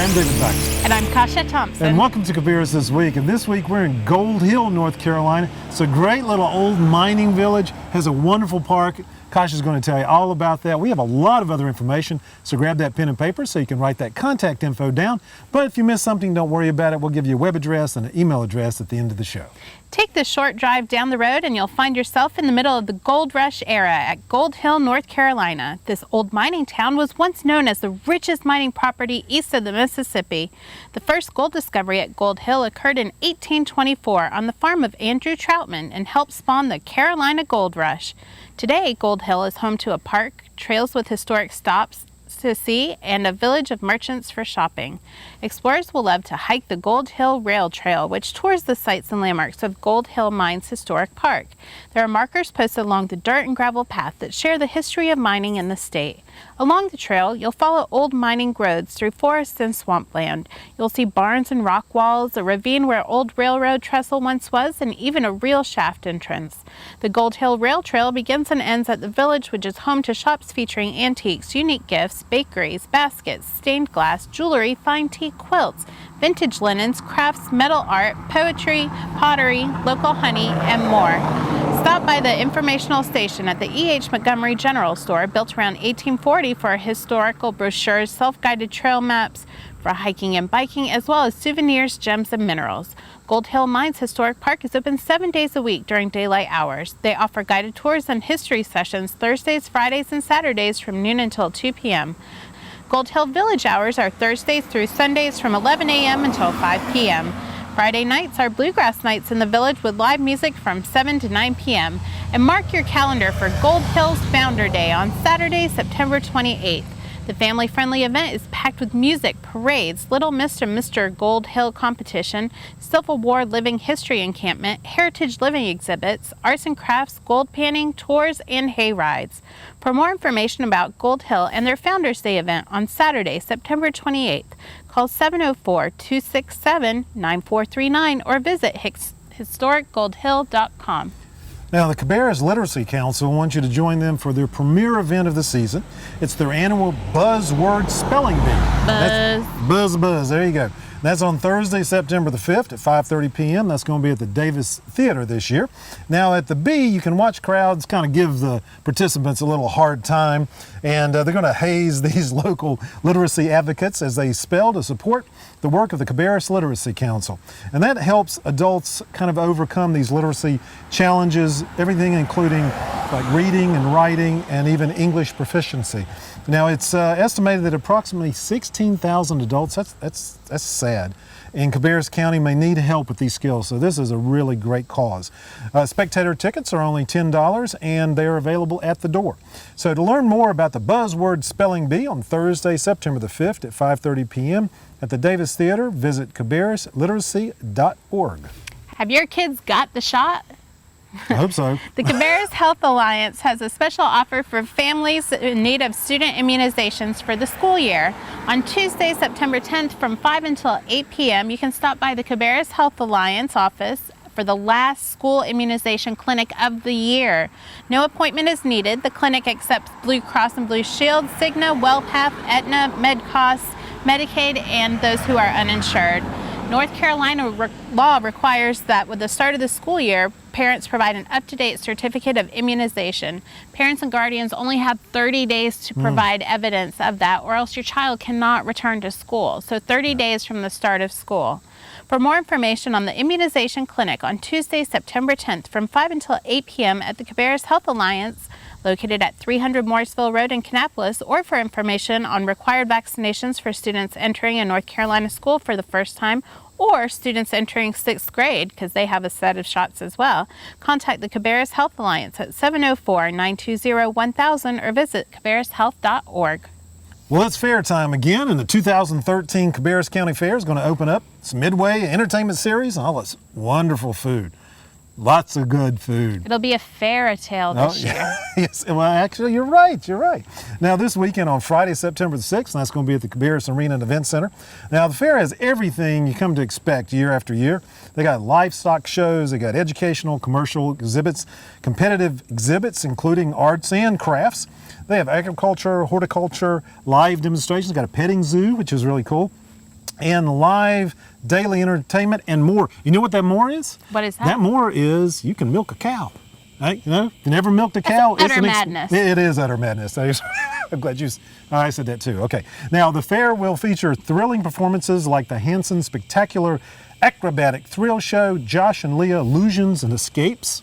Hi, I'm David Baxter. And I'm Kasha Thompson. And welcome to Cabarrus This Week. And this week we're in Gold Hill, North Carolina. It's a great little old mining village, has a wonderful park. Kasha's going to tell you all about that. We have a lot of other information, so grab that pen and paper so you can write that contact info down. But if you miss something, don't worry about it. We'll give you a web address and an email address at the end of the show. Take this short drive down the road and you'll find yourself in the middle of the gold rush era at Gold Hill, North Carolina. This old mining town was once known as the richest mining property east of the Mississippi. The first gold discovery at Gold Hill occurred in 1824 on the farm of Andrew Troutman and helped spawn the Carolina Gold Rush. Today, Gold Hill is home to a park, trails with historic stops to see, and a village of merchants for shopping. Explorers will love to hike the Gold Hill Rail Trail, which tours the sites and landmarks of Gold Hill Mines Historic Park. There are markers posted along the dirt and gravel path that share the history of mining in the state. Along the trail, you'll follow old mining roads through forest and swampland. You'll see barns and rock walls, a ravine where old railroad trestle once was, and even a real shaft entrance. The Gold Hill Rail Trail begins and ends at the village, which is home to shops featuring antiques, unique gifts, bakeries, baskets, stained glass, jewelry, fine tea, quilts, vintage linens, crafts, metal art, poetry, pottery, local honey, and more. Stop by the informational station at the E.H. Montgomery General Store, built around 1840 for historical brochures, self-guided trail maps for hiking and biking, as well as souvenirs, gems, and minerals. Gold Hill Mines Historic Park is open 7 days a week during daylight hours. They offer guided tours and history sessions Thursdays, Fridays, and Saturdays from noon until 2 p.m. Gold Hill Village hours are Thursdays through Sundays from 11 a.m. until 5 p.m. Friday nights are bluegrass nights in the village with live music from 7 to 9 p.m. And mark your calendar for Gold Hill's Founder Day on Saturday, September 28th. The family-friendly event is packed with music, parades, Little Miss and Mr. Gold Hill competition, Civil War living history encampment, heritage living exhibits, arts and crafts, gold panning, tours, and hay rides. For more information about Gold Hill and their Founders Day event on Saturday, September 28th, call 704-267-9439 or visit historicgoldhill.com. Now, the Cabarrus Literacy Council wants you to join them for their premier event of the season. It's their annual Buzzword Spelling Bee. Buzz. There you go. That's on Thursday, September the 5th at 5:30 p.m. That's going to be at the Davis Theater this year. Now, at the Bee, you can watch crowds kind of give the participants a little hard time, and they're going to haze these local literacy advocates as they spell to support the work of the Cabarrus Literacy Council. And that helps adults kind of overcome these literacy challenges, everything including like reading and writing and even English proficiency. Now, it's estimated that approximately 16,000 adults, that's sad, in Cabarrus County may need help with these skills, so this is a really great cause. Spectator tickets are only $10 and they're available at the door. So to learn more about the Buzzword Spelling Bee on Thursday, September the 5th at 5:30 p.m. at the Davis Theater, visit cabarrusliteracy.org. Have your kids got the shot? I hope so. The Cabarrus Health Alliance has a special offer for families in need of student immunizations for the school year. On Tuesday, September 10th from 5 until 8 p.m., you can stop by the Cabarrus Health Alliance office for the last school immunization clinic of the year. No appointment is needed. The clinic accepts Blue Cross and Blue Shield, Cigna, WellPath, Aetna, MedCost, Medicaid, and those who are uninsured. North Carolina law requires that with the start of the school year, parents provide an up-to-date certificate of immunization. Parents and guardians only have 30 days to provide evidence of that, or else your child cannot return to school. So 30 days from the start of school. For more information on the immunization clinic on Tuesday, September 10th from 5 until 8 p.m. at the Cabarrus Health Alliance, located at 300 Morrisville Road in Kannapolis, or for information on required vaccinations for students entering a North Carolina school for the first time, or students entering 6th grade, because they have a set of shots as well, contact the Cabarrus Health Alliance at 704-920-1000 or visit cabarrushealth.org. Well, it's fair time again, and the 2013 Cabarrus County Fair is going to open up. It's Midway Entertainment Series and all this wonderful food. Lots of good food. It'll be a fairy tale this year. Yes, well, actually, you're right. Now, this weekend on Friday, September the 6th, and that's going to be at the Cabarrus Arena and Event Center. Now, the fair has everything you come to expect year after year. They got livestock shows, they got educational, commercial exhibits, competitive exhibits, including arts and crafts. They have agriculture, horticulture, live demonstrations. Got a petting zoo, which is really cool. and live daily entertainment and more. You know what that more is? What is that? That more is you can milk a cow. Right? You know, you never milked a cow. That's utter madness. It is utter madness. I'm glad I said that too. Okay. Now, the fair will feature thrilling performances like the Hanson Spectacular Acrobatic Thrill Show, Josh and Leah Illusions and Escapes.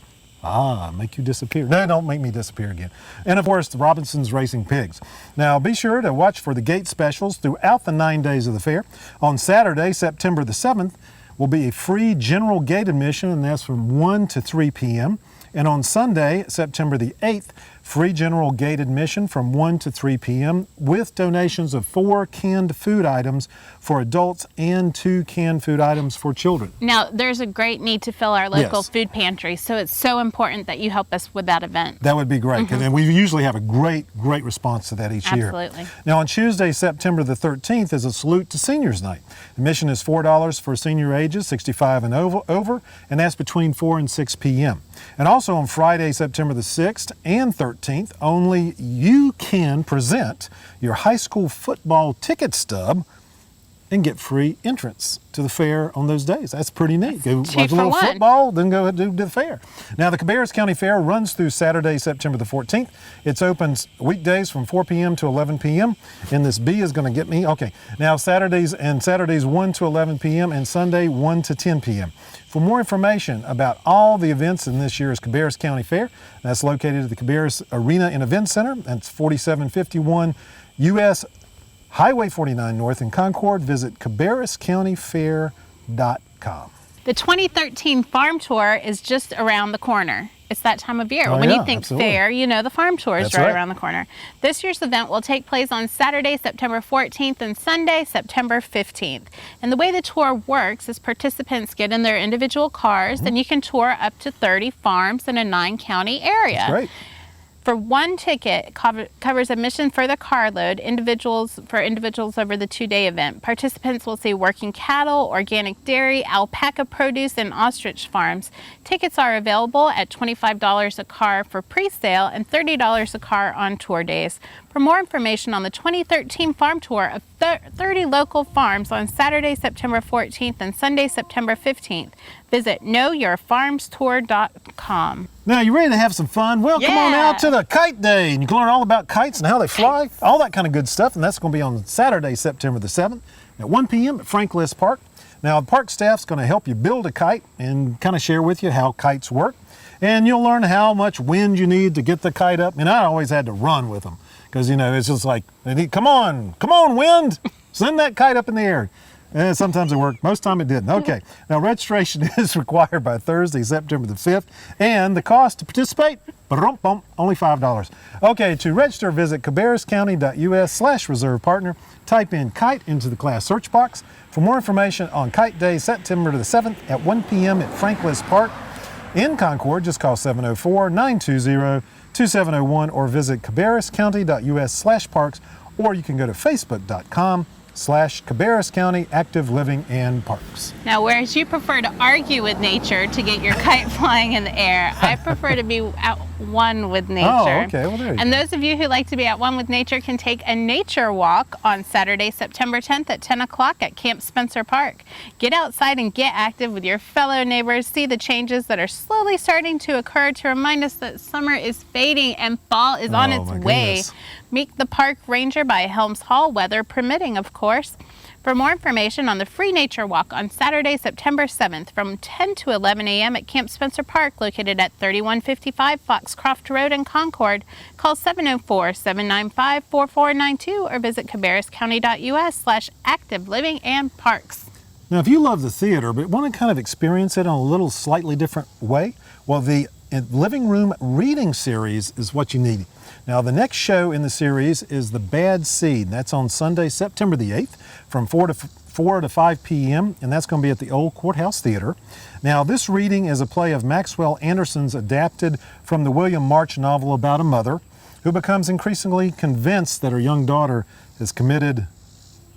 Make you disappear. No, don't make me disappear again. And of course, the Robinson's Racing Pigs. Now, be sure to watch for the gate specials throughout the 9 days of the fair. On Saturday, September the 7th, will be a free general gate admission, and that's from 1 to 3 p.m. And on Sunday, September the 8th, free general gate admission from 1 to 3 p.m. with donations of 4 canned food items for adults and 2 canned food items for children. Now, there's a great need to fill our local food pantry, so it's so important that you help us with that event. That would be great, and we usually have a great response to that each year. Absolutely. Now, on Tuesday, September the 13th, is a Salute to Seniors Night. Admission is $4 for senior ages 65 and over, and that's between 4 and 6 p.m. And also on Friday, September the 6th and 13th, only you can present your high school football ticket stub and get free entrance to the fair on those days. That's pretty neat. Go watch a little football, then go do the fair. Now, the Cabarrus County Fair runs through Saturday, September the 14th. It's open weekdays from 4 p.m. to 11 p.m. And this bee is going to get me. Okay, now Saturdays 1 to 11 p.m. and Sunday 1 to 10 p.m. For more information about all the events in this year's Cabarrus County Fair, that's located at the Cabarrus Arena and Event Center. That's 4751 U.S. Highway 49 North in Concord. Visit CabarrusCountyFair.com. The 2013 Farm Tour is just around the corner. It's that time of year. Oh, when yeah, you think absolutely. fair, you know the Farm Tour is right around the corner. This year's event will take place on Saturday, September 14th and Sunday, September 15th. And the way the tour works is participants get in their individual cars and you can tour up to 30 farms in a 9-county area. That's great. For one ticket, covers admission for the carload, for individuals over the 2-day event. Participants will see working cattle, organic dairy, alpaca produce, and ostrich farms. Tickets are available at $25 a car for pre-sale and $30 a car on tour days. For more information on the 2013 Farm Tour of 30 local farms on Saturday, September 14th and Sunday, September 15th, visit knowyourfarmstour.com. Now, you ready to have some fun? Well, come on out to the Kite Day, and you can learn all about kites and how they fly, all that kind of good stuff, and that's going to be on Saturday, September the 7th at 1 p.m. at Frank Liss Park. Now, the park staff's going to help you build a kite and kind of share with you how kites work, and you'll learn how much wind you need to get the kite up. And I always had to run with them because, you know, it's just like, come on, wind, send that kite up in the air. And sometimes it worked. Most time it didn't. Okay. Now, registration is required by Thursday, September the 5th. And the cost to participate, only $5. Okay, to register, visit cabarruscounty.us/reserve partner. Type in kite into the class search box. For more information on Kite Day, September the 7th at 1 p.m. at Frank Liss Park in Concord, just call 704-920-2701 or visit cabarruscounty.us/parks, or you can go to facebook.com/Cabarrus County Active Living and Parks. Now, whereas you prefer to argue with nature to get your kite flying in the air, I prefer to be at one with nature. Oh, okay. Well, there you And go. those of you who like to be at one with nature can take a nature walk on Saturday, September 10th at 10 o'clock at Camp Spencer Park. Get outside and get active with your fellow neighbors. See the changes that are slowly starting to occur to remind us that summer is fading and fall is on its way. Goodness. Meet the park ranger by Helms Hall, weather permitting, of course. For more information on the free nature walk on Saturday, September 7th from 10 to 11 a.m. at Camp Spencer Park, located at 3155 Foxcroft Road in Concord, call 704-795-4492 or visit cabarruscounty.us/active living and parks. Now, if you love the theater but want to kind of experience it in a little slightly different way, well, the Living Room Reading Series is what you need. Now, the next show in the series is The Bad Seed. That's on Sunday, September the 8th from 4 to 5 p.m., and that's going to be at the Old Courthouse Theater. Now, this reading is a play of Maxwell Anderson's adapted from the William March novel about a mother who becomes increasingly convinced that her young daughter has committed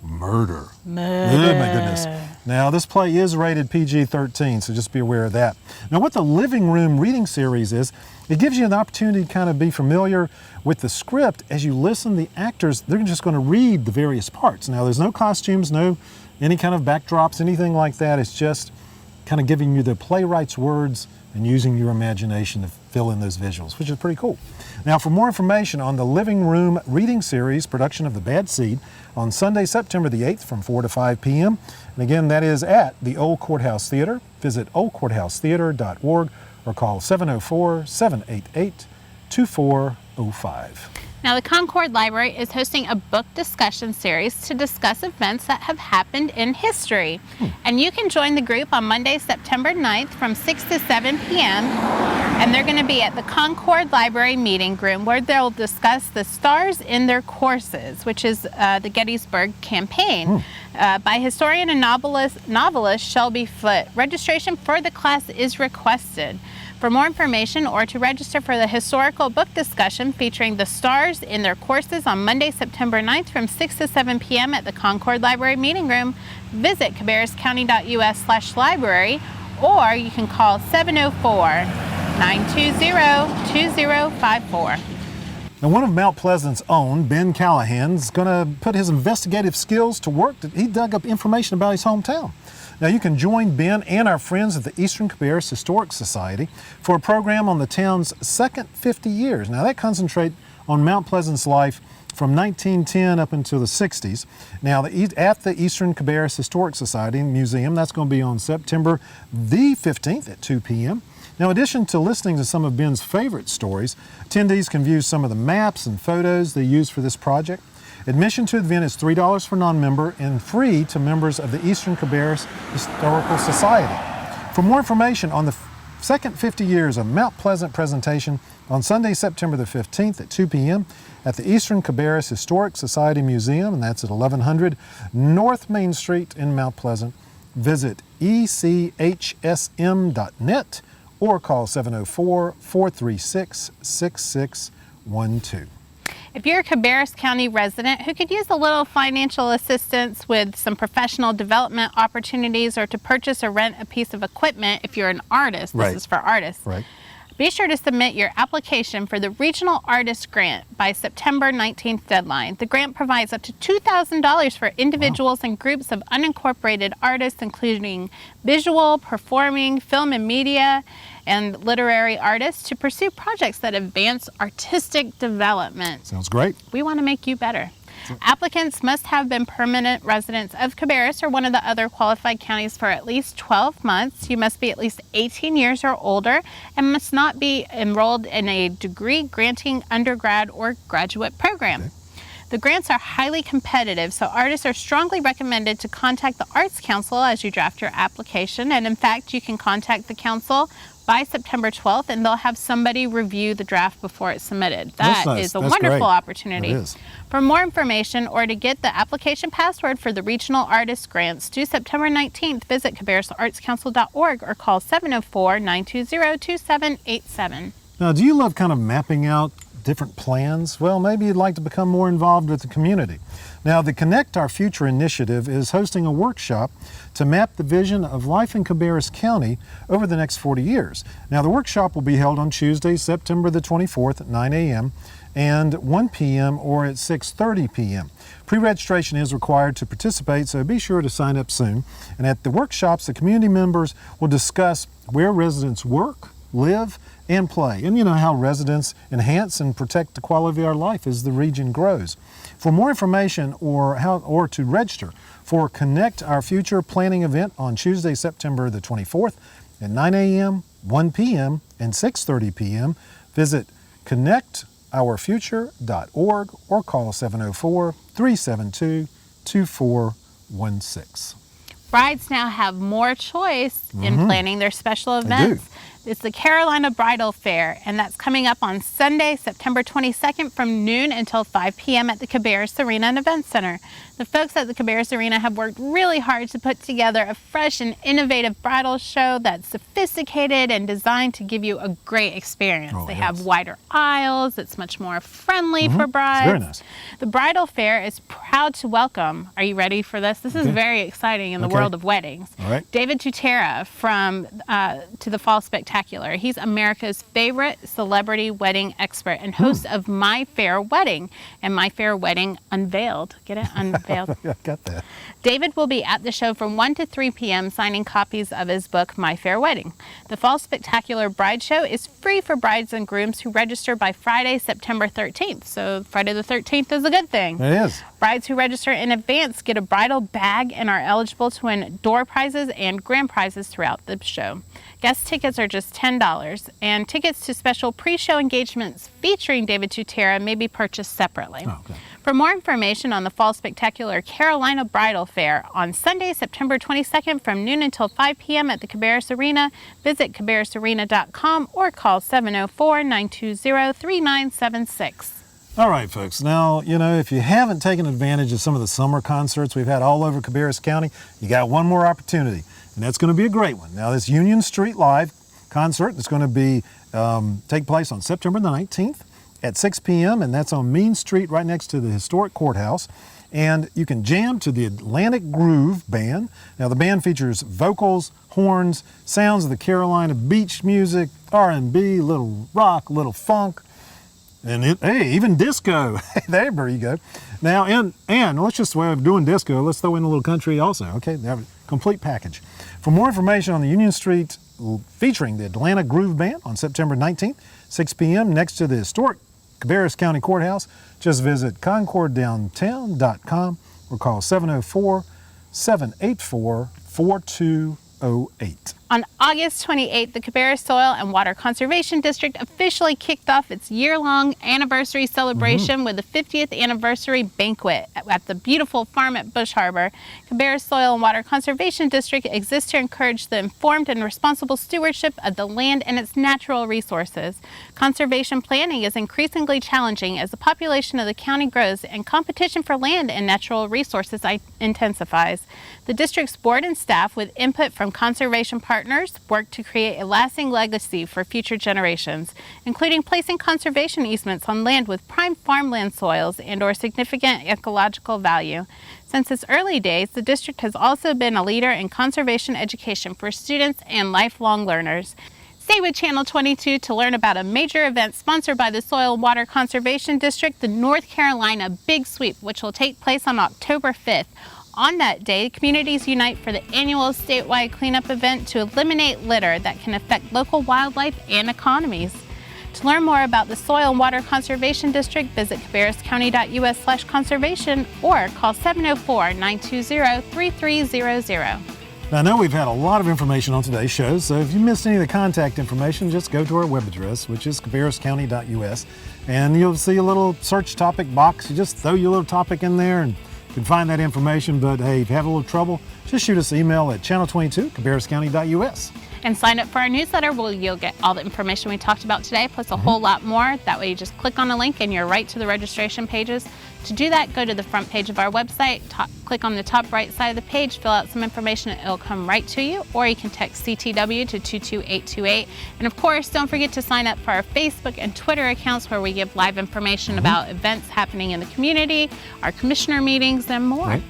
murder. Oh, my goodness. Now, this play is rated PG-13, so just be aware of that. Now, what the Living Room Reading Series is, it gives you an opportunity to kind of be familiar with the script as you listen. The actors, they're just going to read the various parts. Now, there's no costumes, no any kind of backdrops, anything like that. It's just kind of giving you the playwright's words and using your imagination to fill in those visuals, which is pretty cool. Now, for more information on the Living Room Reading Series production of The Bad Seed on Sunday, September the 8th from 4 to 5 p.m. And again, that is at the Old Courthouse Theater. Visit oldcourthousetheater.org or call 704-788-2405. Now, the Concord Library is hosting a book discussion series to discuss events that have happened in history. And you can join the group on Monday, September 9th from 6 to 7 p.m. And they're going to be at the Concord Library Meeting Room, where they'll discuss the stars in their courses, which is the Gettysburg Campaign, by historian and novelist Shelby Foote. Registration for the class is requested. For more information or to register for the historical book discussion featuring the stars in their courses on Monday, September 9th from 6 to 7 p.m. at the Concord Library Meeting Room, visit cabarruscounty.us/library, or you can call 704-920-2054. Now, one of Mount Pleasant's own, Ben Callahan, is going to put his investigative skills to work. He dug up information about his hometown. Now, you can join Ben and our friends at the Eastern Cabarrus Historic Society for a program on the town's second 50 years. Now, that concentrates on Mount Pleasant's life from 1910 up until the 60s. Now, at the Eastern Cabarrus Historic Society Museum, that's going to be on September the 15th at 2 p.m. Now, in addition to listening to some of Ben's favorite stories, attendees can view some of the maps and photos they used for this project. Admission to the event is $3 for non-member and free to members of the Eastern Cabarrus Historical Society. For more information on the second 50 years of Mount Pleasant presentation on Sunday, September the 15th at 2 p.m. at the Eastern Cabarrus Historic Society Museum, and that's at 1100 North Main Street in Mount Pleasant, visit echsm.net or call 704-436-6612. If you're a Cabarrus County resident who could use a little financial assistance with some professional development opportunities or to purchase or rent a piece of equipment, if you're an artist, this is for artists, be sure to submit your application for the Regional Artist Grant by September 19th deadline. The grant provides up to $2,000 for individuals and groups of unincorporated artists, including visual, performing, film and media, and literary artists, to pursue projects that advance artistic development. Sounds great. We want to make you better. Applicants must have been permanent residents of Cabarrus or one of the other qualified counties for at least 12 months. You must be at least 18 years or older and must not be enrolled in a degree-granting undergrad or graduate program. The grants are highly competitive, so artists are strongly recommended to contact the Arts Council as you draft your application. And in fact, you can contact the council by September 12th, and they'll have somebody review the draft before it's submitted. That is a wonderful opportunity. It is. For more information or to get the application password for the Regional Artist Grants due September 19th, visit cabarrusartscouncil.org or call 704-920-2787. Now, do you love kind of mapping out different plans? Well, maybe you'd like to become more involved with the community. Now, the Connect Our Future initiative is hosting a workshop to map the vision of life in Cabarrus County over the next 40 years. Now, the workshop will be held on Tuesday, September the 24th at 9 a.m. and 1 p.m. or at 6:30 p.m. Pre-registration is required to participate, so be sure to sign up soon. And at the workshops, the community members will discuss where residents work, live, and play, and you know how residents enhance and protect the quality of our life as the region grows. For more information or to register for Connect Our Future planning event on Tuesday, September the 24th at 9 a.m., 1 p.m., and 6:30 p.m., visit connectourfuture.org or call 704-372-2416. Brides now have more choice in planning their special events. It's the Carolina Bridal Fair, and that's coming up on Sunday, September 22nd from noon until 5 p.m. at the Cabarrus Arena and Event Center. The folks at the Cabarrus Arena have worked really hard to put together a fresh and innovative bridal show that's sophisticated and designed to give you a great experience. They have wider aisles. It's much more friendly for brides. It's very nice. The Bridal Fair is proud to welcome, are you ready for this? This is very exciting in the world of weddings. David Tutera from To the Fall Spectacular Spectacular. He's America's favorite celebrity wedding expert and host of My Fair Wedding and My Fair Wedding Unveiled. Get it? Unveiled. Yeah, got that. David will be at the show from 1 to 3 p.m. signing copies of his book, My Fair Wedding. The Fall Spectacular Bride Show is free for brides and grooms who register by Friday, September 13th. So Friday the 13th is a good thing. It is. Brides who register in advance get a bridal bag and are eligible to win door prizes and grand prizes throughout the show. Guest tickets are just $10, and tickets to special pre-show engagements featuring David Tutera may be purchased separately. Oh, okay. For more information on the Fall Spectacular Carolina Bridal Fair on Sunday, September 22nd from noon until 5 p.m. at the Cabarrus Arena, visit cabarrusarena.com or call 704-920-3976. All right, folks. Now, you know, if you haven't taken advantage of some of the summer concerts we've had all over Cabarrus County, you got one more opportunity, and that's going to be a great one. Now, this Union Street Live concert is going to be take place on September the 19th at 6 p.m., and that's on Mean Street right next to the historic courthouse. And you can jam to the Atlantic Groove Band. Now, the band features vocals, horns, sounds of the Carolina beach music, R&B, little rock, little funk, and hey, even disco. There you go. Now, and let's just, while we're doing disco, let's throw in a little country also. Okay, they have a complete package. For more information on the Union Street featuring the Atlanta Groove Band on September 19th, 6 p.m. next to the historic Cabarrus County Courthouse, just visit concorddowntown.com or call 704-784-4208. On August 28th, the Cabarrus Soil and Water Conservation District officially kicked off its year-long anniversary celebration with the 50th anniversary banquet at the beautiful farm at Bush Harbor. Cabarrus Soil and Water Conservation District exists to encourage the informed and responsible stewardship of the land and its natural resources. Conservation planning is increasingly challenging as the population of the county grows and competition for land and natural resources intensifies. The district's board and staff, with input from conservation partners, work to create a lasting legacy for future generations, including placing conservation easements on land with prime farmland soils and/or significant ecological value. Since its early days, the district has also been a leader in conservation education for students and lifelong learners. Stay with Channel 22 to learn about a major event sponsored by the Soil and Water Conservation District, the North Carolina Big Sweep, which will take place on October 5th. On that day, communities unite for the annual statewide cleanup event to eliminate litter that can affect local wildlife and economies. To learn more about the Soil and Water Conservation District, visit cabarruscounty.us/conservation or call 704-920-3300. Now, I know we've had a lot of information on today's show, so if you missed any of the contact information, just go to our web address, which is cabarruscounty.us, and you'll see a little search topic box. You just throw your little topic in there and you can find that information. But hey, if you have a little trouble, just shoot us an email at channel22@cabarruscounty.us. And sign up for our newsletter where you'll get all the information we talked about today, plus a whole lot more. That way you just click on a link and you're right to the registration pages. To do that, go to the front page of our website, click on the top right side of the page, fill out some information, and it'll come right to you, or you can text CTW to 22828. And of course, don't forget to sign up for our Facebook and Twitter accounts where we give live information about events happening in the community, our commissioner meetings, and more. Right.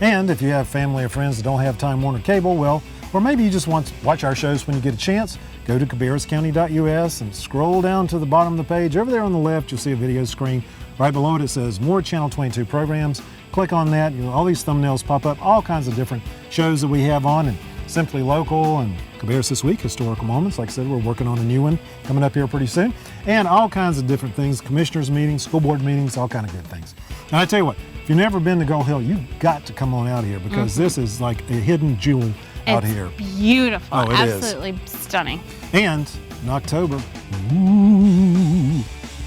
And if you have family or friends that don't have Time Warner Cable, well, or maybe you just want to watch our shows when you get a chance, go to cabarruscounty.us and scroll down to the bottom of the page. Over there on the left, you'll see a video screen. Right below it, it says More Channel 22 Programs. Click on that. All these thumbnails pop up, all kinds of different shows that we have on, and Simply Local and Cabarrus This Week, Historical Moments. Like I said, we're working on a new one coming up here pretty soon. And all kinds of different things, commissioners meetings, school board meetings, all kind of good things. And I tell you what, if you've never been to Gold Hill, you've got to come on out here because this is like a hidden jewel out here. Beautiful. Oh, it absolutely stunning. And in October,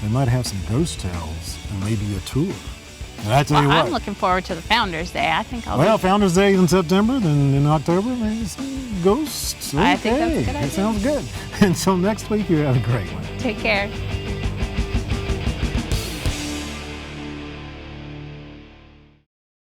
they might have some ghost tales and maybe a tour. And I tell you what, I'm looking forward to the Founders Day. I think I'll Well, Founders Day in September, then in October, maybe some ghosts. Okay. I think that's a good idea. That sounds good. Until next week, you have a great one. Take care.